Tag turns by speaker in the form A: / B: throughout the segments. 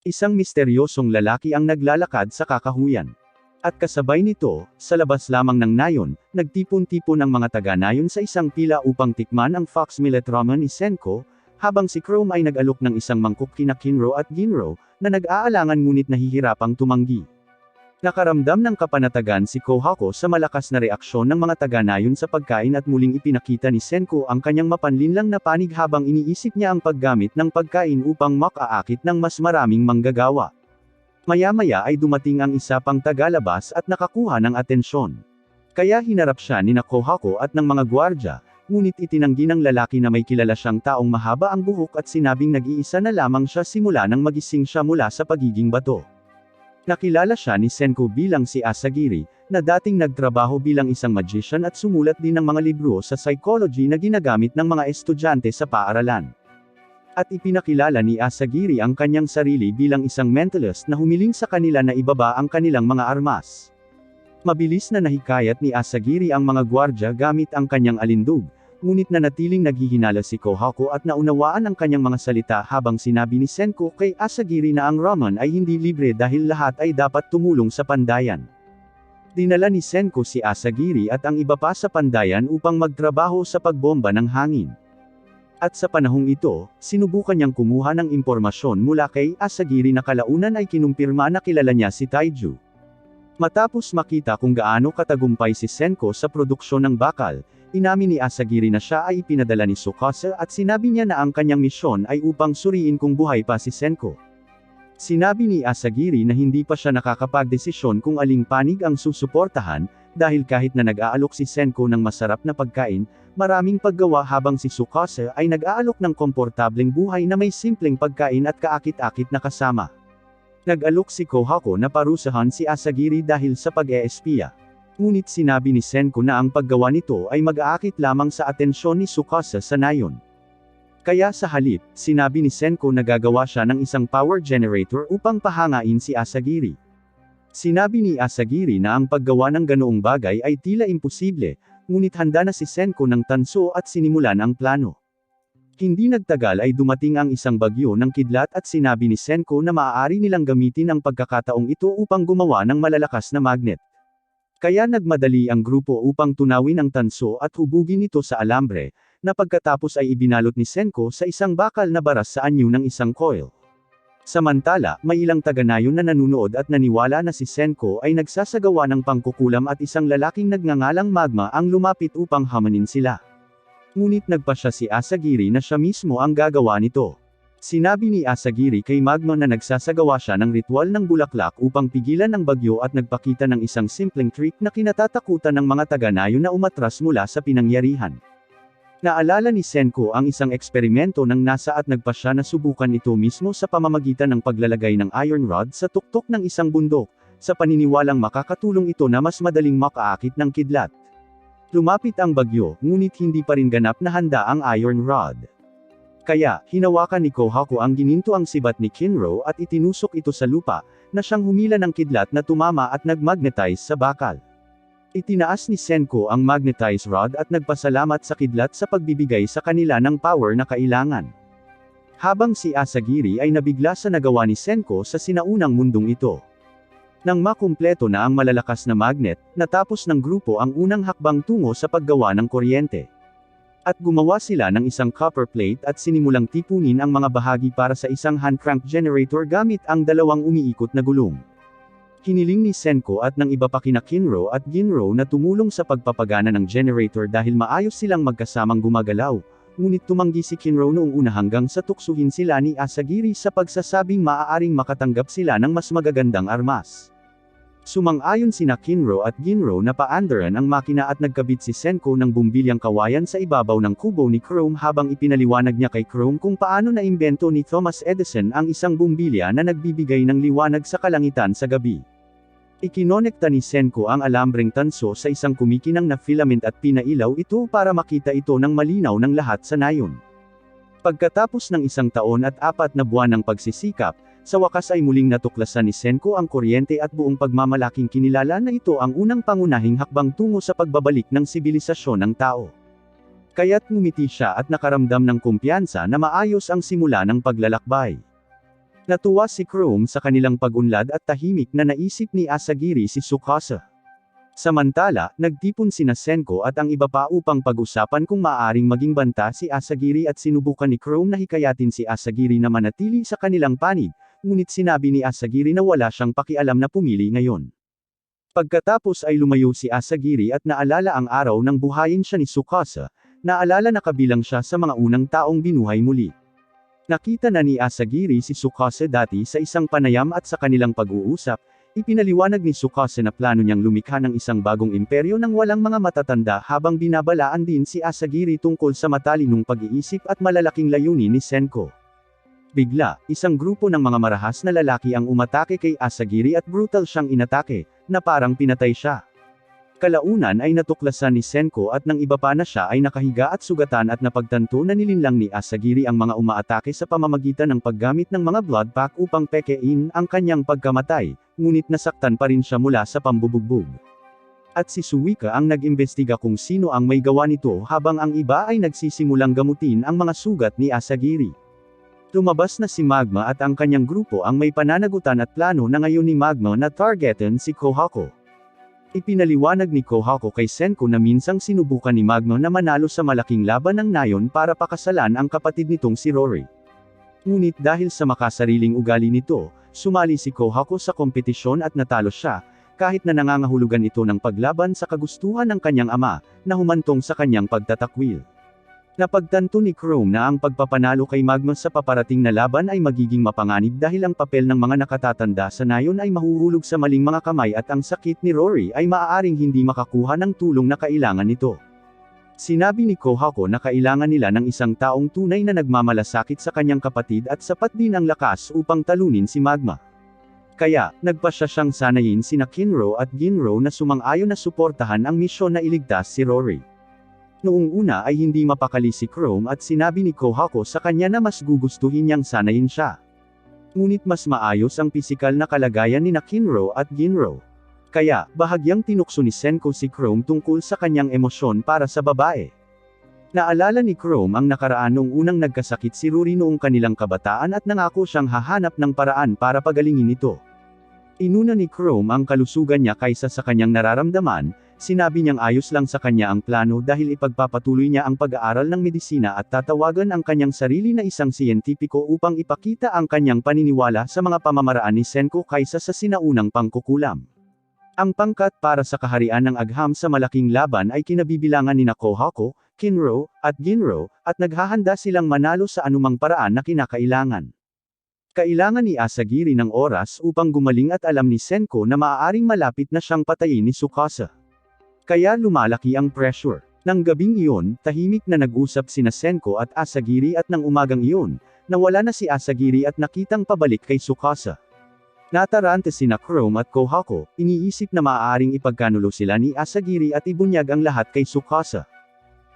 A: Isang misteryosong lalaki ang naglalakad sa kakahuyan. At kasabay nito, sa labas lamang ng nayon, nagtipon-tipon ang mga taga-nayon sa isang pila upang tikman ang Fox Millet Ramen ni Senko, habang si Chrome ay nag-alok ng isang mangkok kina Kinro at Ginro, na nag-aalangan ngunit nahihirapang tumanggi. Nakaramdam ng kapanatagan si Kohako sa malakas na reaksyon ng mga taga-nayon sa pagkain at muling ipinakita ni Senko ang kanyang mapanlinlang na panig habang iniisip niya ang paggamit ng pagkain upang makaakit ng mas maraming manggagawa. Maya-maya ay dumating ang isa pang tagalabas at nakakuha ng atensyon. Kaya hinarap siya ni Kohako at ng mga gwardya, ngunit itinanggi ng lalaki na may kilala siyang taong mahaba ang buhok at sinabing nag-iisa na lamang siya simula nang magising siya mula sa pagiging bato. Nakilala siya ni Senko bilang si Asagiri, na dating nagtrabaho bilang isang magician at sumulat din ng mga libro sa psychology na ginagamit ng mga estudyante sa paaralan. At ipinakilala ni Asagiri ang kanyang sarili bilang isang mentalist na humiling sa kanila na ibaba ang kanilang mga armas. Mabilis na nahikayat ni Asagiri ang mga gwardya gamit ang kanyang alindog, ngunit nanatiling naghihinala si Kohako at naunawaan ang kanyang mga salita habang sinabi ni Senko kay Asagiri na ang ramen ay hindi libre dahil lahat ay dapat tumulong sa pandayan. Dinala ni Senko si Asagiri at ang iba pa sa pandayan upang magtrabaho sa pagbomba ng hangin. At sa panahong ito, sinubukan niyang kumuha ng impormasyon mula kay Asagiri na kalaunan ay kinumpirma na kilala niya si Taiju. Matapos makita kung gaano katagumpay si Senko sa produksyon ng bakal, inamin ni Asagiri na siya ay ipinadala ni Tsukasa at sinabi niya na ang kanyang misyon ay upang suriin kung buhay pa si Senko. Sinabi ni Asagiri na hindi pa siya nakakapagdesisyon kung aling panig ang susuportahan, dahil kahit na nag-aalok si Senko ng masarap na pagkain, maraming paggawa habang si Tsukasa ay nag-aalok ng komportableng buhay na may simpleng pagkain at kaakit-akit na kasama. Nag-alok si Kohako na parusahan si Asagiri dahil sa pag-eespiya. Ngunit sinabi ni Senko na ang paggawa nito ay mag-aakit lamang sa atensyon ni Tsukasa sa nayon. Kaya sa halip, sinabi ni Senko na gagawa siya ng isang power generator upang pahangain si Asagiri. Sinabi ni Asagiri na ang paggawa ng ganoong bagay ay tila imposible, ngunit handa na si Senko ng tanso at sinimulan ang plano. Hindi nagtagal ay dumating ang isang bagyo ng kidlat at sinabi ni Senko na maaari nilang gamitin ang pagkakataong ito upang gumawa ng malalakas na magnet. Kaya nagmadali ang grupo upang tunawin ang tanso at hubugin ito sa alambre, na pagkatapos ay ibinalot ni Senko sa isang bakal na baras sa anyo ng isang coil. Samantala, may ilang taga-nayon na nanunood at naniwala na si Senko ay nagsasagawa ng pangkukulam at isang lalaking nagngangalang Magma ang lumapit upang hamanin sila. Ngunit nagpasya si Asagiri na siya mismo ang gagawa nito. Sinabi ni Asagiri kay Magma na nagsasagawa siya ng ritual ng bulaklak upang pigilan ang bagyo at nagpakita ng isang simpleng trick na kinatatakutan ng mga taga-nayon na umatras mula sa pinangyarihan. Naalala ni Senko ang isang eksperimento ng NASA at nagpasya na subukan ito mismo sa pamamagitan ng paglalagay ng iron rod sa tuktok ng isang bundok, sa paniniwalang makakatulong ito na mas madaling makaakit ng kidlat. Lumapit ang bagyo, ngunit hindi pa rin ganap na handa ang iron rod. Kaya, hinawakan ni Kohako ang ginintuang sibat ni Kinro at itinusok ito sa lupa, na siyang humila ng kidlat na tumama at nagmagnetize sa bakal. Itinaas ni Senko ang magnetized rod at nagpasalamat sa kidlat sa pagbibigay sa kanila ng power na kailangan. Habang si Asagiri ay nabigla sa nagawa ni Senko sa sinaunang mundong ito. Nang makumpleto na ang malalakas na magnet, natapos ng grupo ang unang hakbang tungo sa paggawa ng kuryente. At gumawa sila ng isang copper plate at sinimulang tipunin ang mga bahagi para sa isang hand crank generator gamit ang dalawang umiikot na gulong. Hiniling ni Senko at ng iba pa kina Kinro at Ginro na tumulong sa pagpapagana ng generator dahil maayos silang magkasamang gumagalaw, ngunit tumanggi si Kinro noong una hanggang sa tuksuhin sila ni Asagiri sa pagsasabing maaaring makatanggap sila ng mas magagandang armas. Sumang-ayon sina Kinro at Ginro na paandaran ang makina at nagkabit si Senko ng bumbilyang kawayan sa ibabaw ng kubo ni Chrome habang ipinaliwanag niya kay Chrome kung paano naimbento ni Thomas Edison ang isang bumbilya na nagbibigay ng liwanag sa kalangitan sa gabi. Ikinonekta ni Senko ang alambreng tanso sa isang kumikinang na filament at pinailaw ito para makita ito ng malinaw ng lahat sa nayon. Pagkatapos ng 1 taon at 4 na buwan ng pagsisikap, sa wakas ay muling natuklasan ni Senko ang kuryente at buong pagmamalaking kinilala na ito ang unang pangunahing hakbang tungo sa pagbabalik ng sibilisasyon ng tao. Kaya't ngumiti siya at nakaramdam ng kumpiyansa na maayos ang simula ng paglalakbay. Natuwa si Chrome sa kanilang pag-unlad at tahimik na naisip ni Asagiri si Tsukasa. Samantala, nagtipon sina Senko at ang iba pa upang pag-usapan kung maaaring maging banta si Asagiri at sinubukan ni Chrome na hikayatin si Asagiri na manatili sa kanilang panig, ngunit sinabi ni Asagiri na wala siyang pakialam na pumili ngayon. Pagkatapos ay lumayo si Asagiri at naalala ang araw nang buhayin siya ni Tsukasa, naalala na kabilang siya sa mga unang taong binuhay muli. Nakita na ni Asagiri si Tsukasa dati sa isang panayam at sa kanilang pag-uusap, ipinaliwanag ni Tsukasa na plano niyang lumikha ng isang bagong imperyo nang walang mga matatanda habang binabalaan din si Asagiri tungkol sa matalinong pag-iisip at malalaking layunin ni Senko. Bigla, isang grupo ng mga marahas na lalaki ang umatake kay Asagiri at brutal siyang inatake, na parang pinatay siya. Kalaunan ay natuklasan ni Senko at nang iba pa na siya ay nakahiga at sugatan at napagtanto na nilinlang ni Asagiri ang mga umaatake sa pamamagitan ng paggamit ng mga blood pack upang pekein ang kanyang pagkamatay, ngunit nasaktan pa rin siya mula sa pambubugbog. At si Suika ang nag-imbestiga kung sino ang may gawa nito habang ang iba ay nagsisimulang gamutin ang mga sugat ni Asagiri. Lumabas na si Magma at ang kanyang grupo ang may pananagutan at plano na ngayon ni Magma na targetin si Kohako. Ipinaliwanag ni Kohako kay Senko na minsang sinubukan ni Magma na manalo sa malaking laban ng Nayon para pakasalan ang kapatid nitong si Rory. Ngunit dahil sa makasariling ugali nito, sumali si Kohako sa kompetisyon at natalo siya, kahit na nangangahulugan ito ng paglaban sa kagustuhan ng kanyang ama, na humantong sa kanyang pagtatakwil. Napagtanto ni Chrome na ang pagpapanalo kay Magma sa paparating na laban ay magiging mapanganib dahil ang papel ng mga nakatatanda sa Nayon ay mahuhulog sa maling mga kamay at ang sakit ni Rory ay maaaring hindi makakuha ng tulong na kailangan nito. Sinabi ni Kohako na kailangan nila ng isang taong tunay na nagmamalasakit sa kanyang kapatid at sapat din ang lakas upang talunin si Magma. Kaya, nagpasya siyang sanayin sina Kinro at Ginro na sumang-ayon na suportahan ang misyon na iligtas si Rory. Noong una ay hindi mapakali si Chrome at sinabi ni Kohako sa kanya na mas gugustuhin niyang sanayin siya. Ngunit mas maayos ang pisikal na kalagayan ni Kinro at Ginro. Kaya, bahagyang tinukso ni Senko si Chrome tungkol sa kanyang emosyon para sa babae. Naalala ni Chrome ang nakaraan noong unang nagkasakit si Rory noong kanilang kabataan at nangako siyang hahanap ng paraan para pagalingin ito. Inuna ni Chrome ang kalusugan niya kaysa sa kanyang nararamdaman, sinabi niyang ayos lang sa kanya ang plano dahil ipagpapatuloy niya ang pag-aaral ng medisina at tatawagan ang kanyang sarili na isang siyentipiko upang ipakita ang kanyang paniniwala sa mga pamamaraan ni Senko kaysa sa sinaunang pangkukulam. Ang pangkat para sa kaharian ng agham sa malaking laban ay kinabibilangan ni Kohako, Kinro, at Ginro, at naghahanda silang manalo sa anumang paraan na kinakailangan. Kailangan ni Asagiri ng oras upang gumaling at alam ni Senko na maaaring malapit na siyang patayin ni Tsukasa. Kaya lumalaki ang pressure. Nang gabing iyon, tahimik na nag-usap sina Senko at Asagiri at nang umagang iyon, nawala na si Asagiri at nakitang pabalik kay Tsukasa. Natarante sina Chrome at Kohako, iniisip na maaaring ipagkanulo sila ni Asagiri at ibunyag ang lahat kay Tsukasa.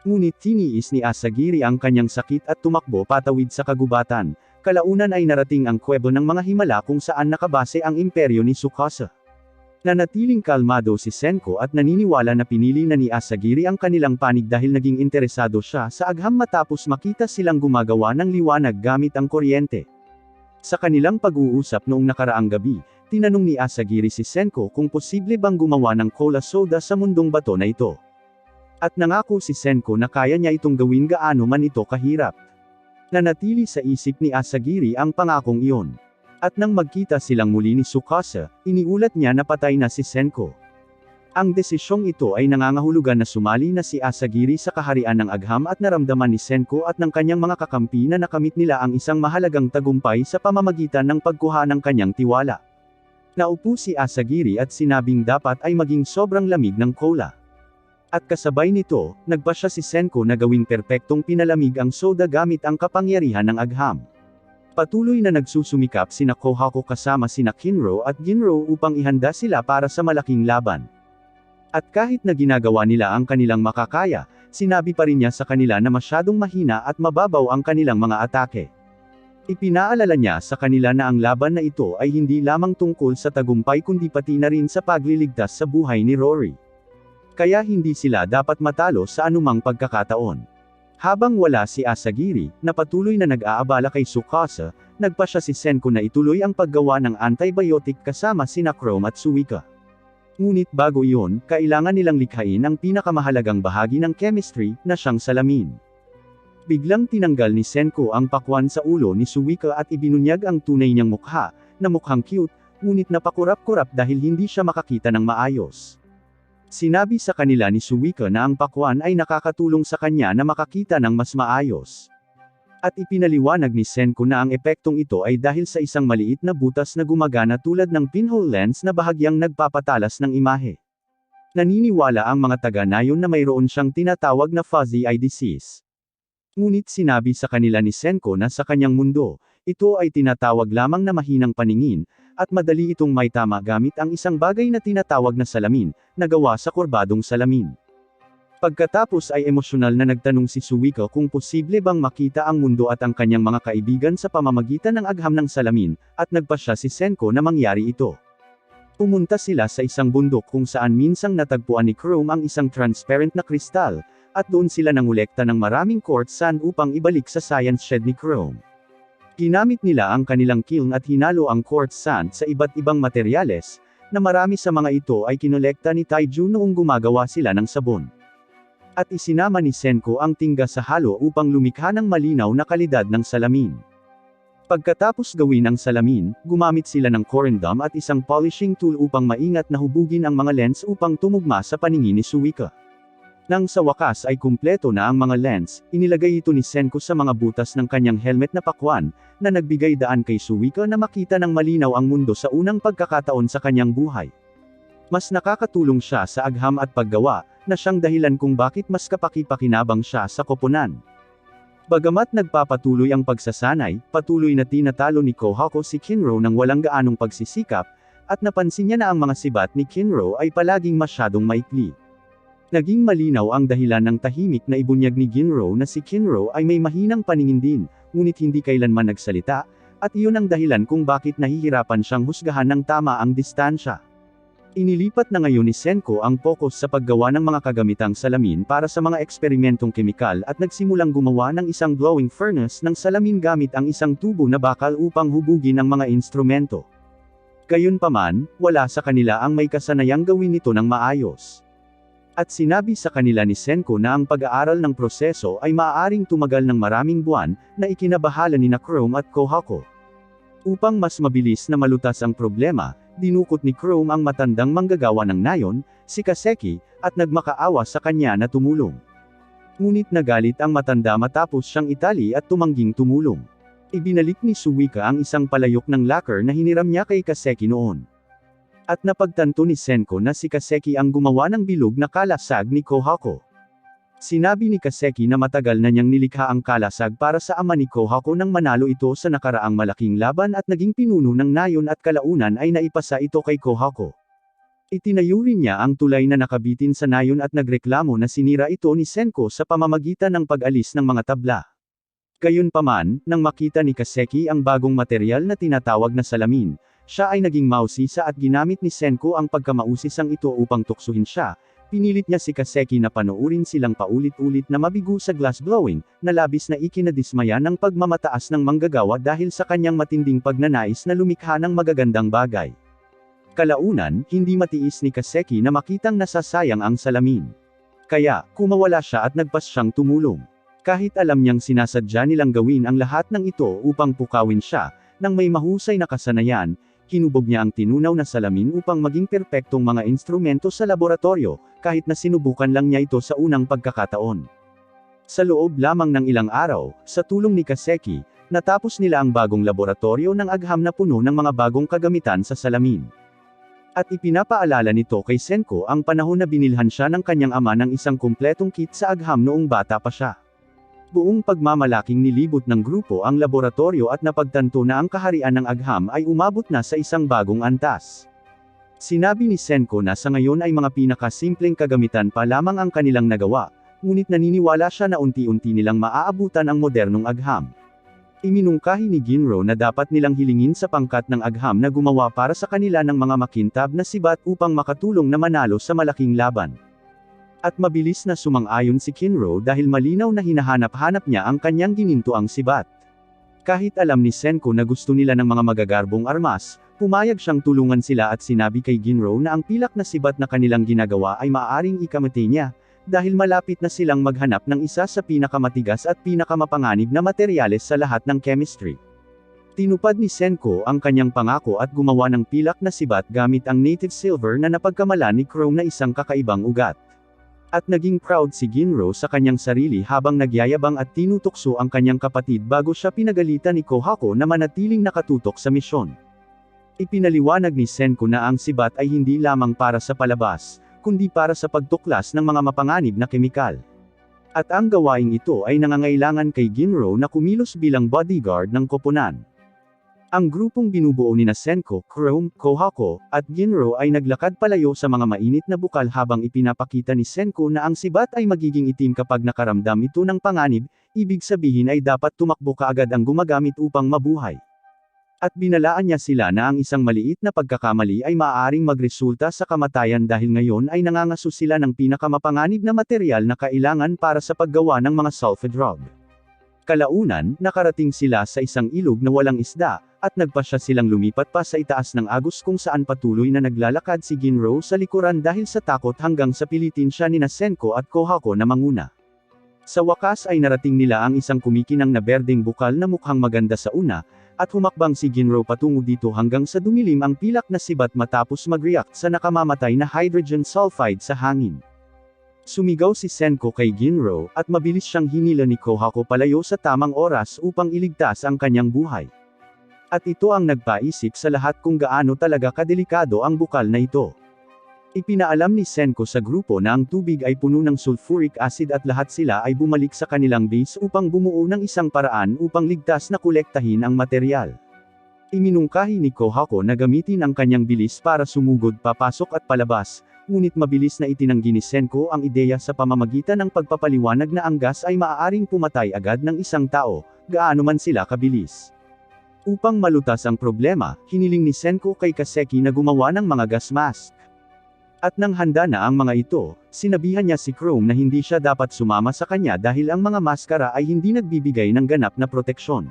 A: Ngunit tiniis ni Asagiri ang kanyang sakit at tumakbo patawid sa kagubatan. Kalaunan ay narating ang kuwebo ng mga himala kung saan nakabase ang imperyo ni Tsukasa. Nanatiling kalmado si Senko at naniniwala na pinili na ni Asagiri ang kanilang panig dahil naging interesado siya sa agham matapos makita silang gumagawa ng liwanag gamit ang kuryente. Sa kanilang pag-uusap noong nakaraang gabi, tinanong ni Asagiri si Senko kung posible bang gumawa ng cola soda sa mundong bato na ito. At nangako si Senko na kaya niya itong gawin gaano man ito kahirap. Nanatili sa isip ni Asagiri ang pangakong iyon. At nang magkita silang muli ni Tsukasa, iniulat niya na patay na si Senko. Ang desisyong ito ay nangangahulugan na sumali na si Asagiri sa kaharian ng agham at naramdaman ni Senko at ng kanyang mga kakampi na nakamit nila ang isang mahalagang tagumpay sa pamamagitan ng pagkuha ng kanyang tiwala. Naupo si Asagiri at sinabing dapat ay maging sobrang lamig ng cola. At kasabay nito, nagpasya si Senko na gawing perpektong pinalamig ang soda gamit ang kapangyarihan ng agham. Patuloy na nagsusumikap sina Kohako kasama sina Kinro at Ginro upang ihanda sila para sa malaking laban. At kahit na ginagawa nila ang kanilang makakaya, sinabi pa rin niya sa kanila na masyadong mahina at mababaw ang kanilang mga atake. Ipinaalala niya sa kanila na ang laban na ito ay hindi lamang tungkol sa tagumpay kundi pati na rin sa pagliligtas sa buhay ni Rory. Kaya hindi sila dapat matalo sa anumang pagkakataon. Habang wala si Asagiri, na patuloy na nag-aabala kay Tsukasa, Nagpasya si Senko na ituloy ang paggawa ng antibiotic kasama sina Chrome at Suika. Ngunit bago iyon, kailangan nilang likhain ang pinakamahalagang bahagi ng chemistry, na siyang salamin. Biglang tinanggal ni Senko ang pakwan sa ulo ni Suika at ibinunyag ang tunay niyang mukha, na mukhang cute, ngunit napakurap-kurap dahil hindi siya makakita ng maayos. Sinabi sa kanila ni Suika na ang pakwan ay nakakatulong sa kanya na makakita ng mas maayos. At ipinaliwanag ni Senko na ang epektong ito ay dahil sa isang maliit na butas na gumagana tulad ng pinhole lens na bahagyang nagpapatalas ng imahe. Naniniwala ang mga taga-nayon na mayroon siyang tinatawag na fuzzy eye disease. Ngunit sinabi sa kanila ni Senko na sa kanyang mundo, ito ay tinatawag lamang na mahinang paningin, at madali itong may tama gamit ang isang bagay na tinatawag na salamin, na gawa sa kurbadong salamin. Pagkatapos ay emosyonal na nagtanong si Suika kung posible bang makita ang mundo at ang kanyang mga kaibigan sa pamamagitan ng agham ng salamin, at nagpasya si Senko na mangyari ito. Pumunta sila sa isang bundok kung saan minsang natagpuan ni Chrome ang isang transparent na kristal, at doon sila nangolekta ng maraming quartz sand upang ibalik sa science shed ni Chrome. Ginamit nila ang kanilang kiln at hinalo ang quartz sand sa iba't ibang materyales, na marami sa mga ito ay kinolekta ni Taiju noong gumagawa sila ng sabon. At isinama ni Senko ang tingga sa halo upang lumikha ng malinaw na kalidad ng salamin. Pagkatapos gawin ang salamin, gumamit sila ng corundum at isang polishing tool upang maingat na hubugin ang mga lens upang tumugma sa paningin ni Suika. Nang sa wakas ay kumpleto na ang mga lens, inilagay ito ni Senko sa mga butas ng kanyang helmet na pakwan, na nagbigay daan kay Suika na makita ng malinaw ang mundo sa unang pagkakataon sa kanyang buhay. Mas nakakatulong siya sa agham at paggawa, na siyang dahilan kung bakit mas kapaki-pakinabang siya sa koponan. Bagamat nagpapatuloy ang pagsasanay, patuloy na tinatalo ni Kohako si Kinro nang walang gaanong pagsisikap, at napansin niya na ang mga sibat ni Kinro ay palaging masyadong maikli. Naging malinaw ang dahilan ng tahimik na ibunyag ni Ginro na si Kinro ay may mahinang paningin din, ngunit hindi kailanman nagsalita, at iyon ang dahilan kung bakit nahihirapan siyang husgahan ng tama ang distansya. Inilipat na ngayon ni Senko ang focus sa paggawa ng mga kagamitang salamin para sa mga eksperimentong kemikal at nagsimulang gumawa ng isang glowing furnace ng salamin gamit ang isang tubo na bakal upang hubugin ang mga instrumento. Gayunpaman, wala sa kanila ang may kasanayang gawin ito ng maayos. At sinabi sa kanila ni Senko na ang pag-aaral ng proseso ay maaaring tumagal ng maraming buwan, na ikinabahala ni Chrome at Kohako. Upang mas mabilis na malutas ang problema, dinukot ni Chrome ang matandang manggagawa ng nayon, si Kaseki, at nagmakaawa sa kanya na tumulong. Ngunit nagalit ang matanda matapos siyang itali at tumangging tumulong. Ibinalik ni Suika ang isang palayok ng lacquer na hiniram niya kay Kaseki noon. At napagtanto ni Senko na si Kaseki ang gumawa ng bilog na kalasag ni Kohako. Sinabi ni Kaseki na matagal na niyang nilikha ang kalasag para sa ama ni Kohako nang manalo ito sa nakaraang malaking laban at naging pinuno ng nayon at kalaunan ay naipasa ito kay Kohako. Itinayo rin niya ang tulay na nakabitin sa nayon at nagreklamo na sinira ito ni Senko sa pamamagitan ng pag-alis ng mga tabla. Gayunpaman, nang makita ni Kaseki ang bagong materyal na tinatawag na salamin, siya ay naging mausisa at ginamit ni Senko ang pagkamausisang ito upang tuksuhin siya. Pinilit niya si Kaseki na panoorin silang paulit-ulit na mabigo sa glassblowing, na labis na ikinadismaya ng pagmamataas ng manggagawa dahil sa kanyang matinding pagnanais na lumikha ng magagandang bagay. Kalaunan, hindi matiis ni Kaseki na makitang nasasayang ang salamin. Kaya, kumawala siya at nagpas siyang tumulong. Kahit alam niyang sinasadya nilang gawin ang lahat ng ito upang pukawin siya, nang may mahusay na kasanayan, hinubog niya ang tinunaw na salamin upang maging perpektong mga instrumento sa laboratorio, kahit na sinubukan lang niya ito sa unang pagkakataon. Sa loob lamang ng ilang araw, sa tulong ni Kaseki, natapos nila ang bagong laboratorio ng agham na puno ng mga bagong kagamitan sa salamin. At ipinapaalala nito kay Senko ang panahon na binilhan siya ng kanyang ama ng isang kumpletong kit sa agham noong bata pa siya. Buong pagmamalaking nilibot ng grupo ang laboratorio at napagtanto na ang kaharian ng agham ay umabot na sa isang bagong antas. Sinabi ni Senko na sa ngayon ay mga pinakasimpleng kagamitan pa lamang ang kanilang nagawa, ngunit naniniwala siya na unti-unti nilang maaabutan ang modernong agham. Iminungkahi ni Ginro na dapat nilang hilingin sa pangkat ng agham na gumawa para sa kanila ng mga makintab na sibat upang makatulong na manalo sa malaking laban. At mabilis na sumang-ayon si Kinro dahil malinaw na hinahanap-hanap niya ang kanyang ginintuang sibat. Kahit alam ni Senko na gusto nila ng mga magagarbong armas, pumayag siyang tulungan sila at sinabi kay Ginro na ang pilak na sibat na kanilang ginagawa ay maaaring ikamate niya, dahil malapit na silang maghanap ng isa sa pinakamatigas at pinakamapanganib na materyales sa lahat ng chemistry. Tinupad ni Senko ang kanyang pangako at gumawa ng pilak na sibat gamit ang native silver na napagkamalan ni Chrome na isang kakaibang ugat. At naging proud si Ginro sa kanyang sarili habang nagyayabang at tinutukso ang kanyang kapatid bago siya pinagalitan ni Kohako na manatiling nakatutok sa misyon. Ipinaliwanag ni Senko na ang sibat ay hindi lamang para sa palabas, kundi para sa pagtuklas ng mga mapanganib na kemikal. At ang gawaing ito ay nangangailangan kay Ginro na kumilos bilang bodyguard ng koponan. Ang grupong binubuo ni Senko, Chrome, Kohako, at Ginro ay naglakad palayo sa mga mainit na bukal habang ipinapakita ni Senko na ang sibat ay magiging itim kapag nakaramdam ito ng panganib, ibig sabihin ay dapat tumakbo kaagad ang gumagamit upang mabuhay. At binalaan niya sila na ang isang maliit na pagkakamali ay maaaring magresulta sa kamatayan dahil ngayon ay nangangaso sila ng pinakamapanganib na materyal na kailangan para sa paggawa ng mga sulfidrug. Kalaunan, nakarating sila sa isang ilog na walang isda, at nagpasya silang lumipat pa sa itaas ng agos kung saan patuloy na naglalakad si Ginro sa likuran dahil sa takot hanggang sa pilitin siya ni Senko at Kohako na manguna. Sa wakas ay narating nila ang isang kumikinang na berdeng bukal na mukhang maganda sa una, at humakbang si Ginro patungo dito hanggang sa dumilim ang pilak na sibat matapos mag-react sa nakamamatay na hydrogen sulfide sa hangin. Sumigaw si Senko kay Ginro, at mabilis siyang hinila ni Kohako palayo sa tamang oras upang iligtas ang kanyang buhay. At ito ang nagpaisip sa lahat kung gaano talaga kadelikado ang bukal na ito. Ipinaalam ni Senko sa grupo na ang tubig ay puno ng sulfuric acid at lahat sila ay bumalik sa kanilang base upang bumuo ng isang paraan upang ligtas na kolektahin ang materyal. Iminungkahi ni Kohako na gamitin ang kanyang bilis para sumugod papasok at palabas, ngunit mabilis na itinanggi ni Senko ang ideya sa pamamagitan ng pagpapaliwanag na ang gas ay maaaring pumatay agad ng isang tao, gaano man sila kabilis. Upang malutas ang problema, hiniling ni Senko kay Kaseki na gumawa ng mga gas mask. At nang handa na ang mga ito, sinabihan niya si Chrome na hindi siya dapat sumama sa kanya dahil ang mga maskara ay hindi nagbibigay ng ganap na proteksyon.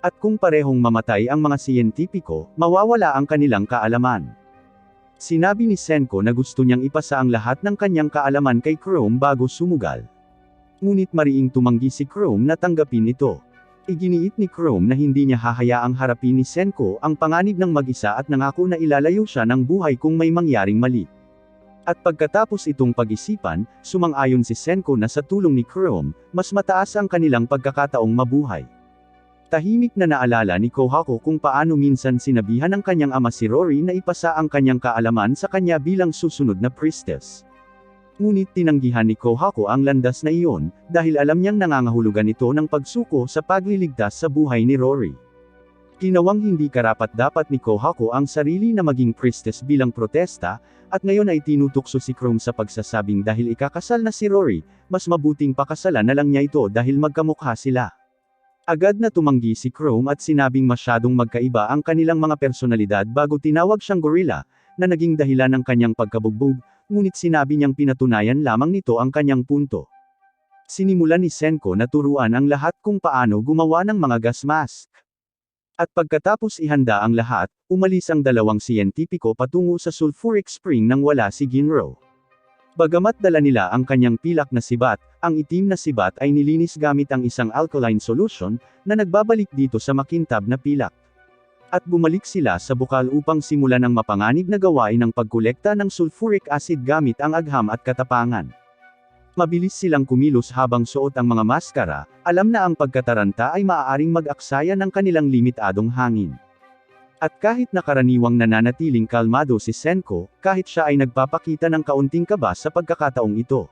A: At kung parehong mamatay ang mga siyentipiko, mawawala ang kanilang kaalaman. Sinabi ni Senko na gusto niyang ipasa ang lahat ng kanyang kaalaman kay Chrome bago sumugal. Ngunit mariing tumanggi si Chrome na tanggapin ito. Iginiit ni Chrome na hindi niya hahayaang harapin ni Senko ang panganib ng mag-isa at nangako na ilalayo siya ng buhay kung may mangyaring mali. At pagkatapos itong pag-isipan, sumang-ayon si Senko na sa tulong ni Chrome, mas mataas ang kanilang pagkakataong mabuhay. Tahimik na naalala ni Kohako kung paano minsan sinabihan ng kanyang ama si Rory na ipasa ang kanyang kaalaman sa kanya bilang susunod na priestess. Ngunit tinanggihan ni Kohako ang landas na iyon, dahil alam niyang nangangahulugan ito ng pagsuko sa pagliligtas sa buhay ni Rory. Ginawang hindi karapat-dapat ni Kohako ang sarili na maging priestess bilang protesta, at ngayon ay tinutukso si Chrome sa pagsasabing dahil ikakasal na si Rory, mas mabuting pakasalan na lang niya ito dahil magkamukha sila. Agad na tumanggi si Chrome at sinabing masyadong magkaiba ang kanilang mga personalidad bago tinawag siyang gorilla, na naging dahilan ng kanyang pagkabugbog, ngunit sinabi niyang pinatunayan lamang nito ang kanyang punto. Sinimulan ni Senko na turuan ang lahat kung paano gumawa ng mga gas mask. At pagkatapos ihanda ang lahat, umalis ang dalawang siyentipiko patungo sa sulfuric spring nang wala si Ginro. Bagamat dala nila ang kanyang pilak na sibat, ang itim na sibat ay nilinis gamit ang isang alkaline solution, na nagbabalik dito sa makintab na pilak. At bumalik sila sa bukal upang simulan ang mapanganib na gawain ng pagkolekta ng sulfuric acid gamit ang agham at katapangan. Mabilis silang kumilos habang suot ang mga maskara, alam na ang pagkataranta ay maaaring mag-aksaya ng kanilang limitadong hangin. At kahit nakaraniwang nananatiling kalmado si Senko, kahit siya ay nagpapakita ng kaunting kaba sa pagkakataong ito.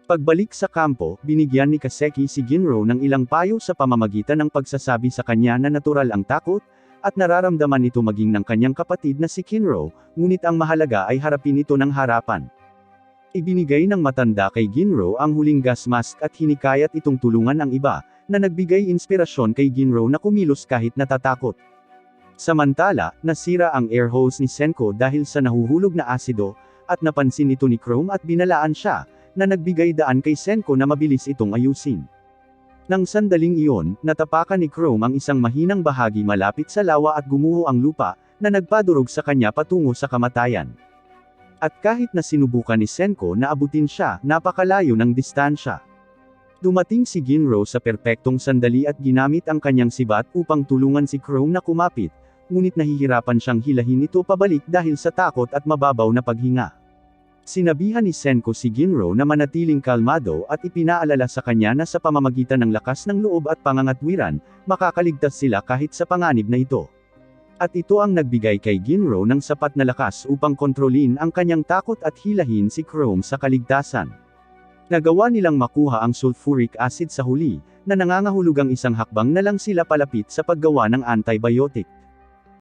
A: Pagbalik sa kampo, binigyan ni Kaseki si Ginro ng ilang payo sa pamamagitan ng pagsasabi sa kanya na natural ang takot, at nararamdaman ito maging ng kanyang kapatid na si Ginro, ngunit ang mahalaga ay harapin ito ng harapan. Ibinigay ng matanda kay Ginro ang huling gas mask at hinikayat itong tulungan ang iba, na nagbigay inspirasyon kay Ginro na kumilos kahit natatakot. Samantala, nasira ang air hose ni Senko dahil sa nahuhulog na asido, at napansin ito ni Chrome at binalaan siya, na nagbigay daan kay Senko na mabilis itong ayusin. Nang sandaling iyon, natapakan ni Chrome ang isang mahinang bahagi malapit sa lawa at gumuho ang lupa, na nagpadurog sa kanya patungo sa kamatayan. At kahit na sinubukan ni Senko na abutin siya, napakalayo ng distansya. Dumating si Ginro sa perpektong sandali at ginamit ang kanyang sibat upang tulungan si Chrome na kumapit, ngunit nahihirapan siyang hilahin ito pabalik dahil sa takot at mababaw na paghinga. Sinabihan ni Senko si Ginro na manatiling kalmado at ipinaalala sa kanya na sa pamamagitan ng lakas ng loob at pangangatwiran, makakaligtas sila kahit sa panganib na ito. At ito ang nagbigay kay Ginro ng sapat na lakas upang kontrolin ang kanyang takot at hilahin si Chrome sa kaligtasan. Nagawa nilang makuha ang sulfuric acid sa huli, na nangangahulugang isang hakbang na lang sila palapit sa paggawa ng antibiotic.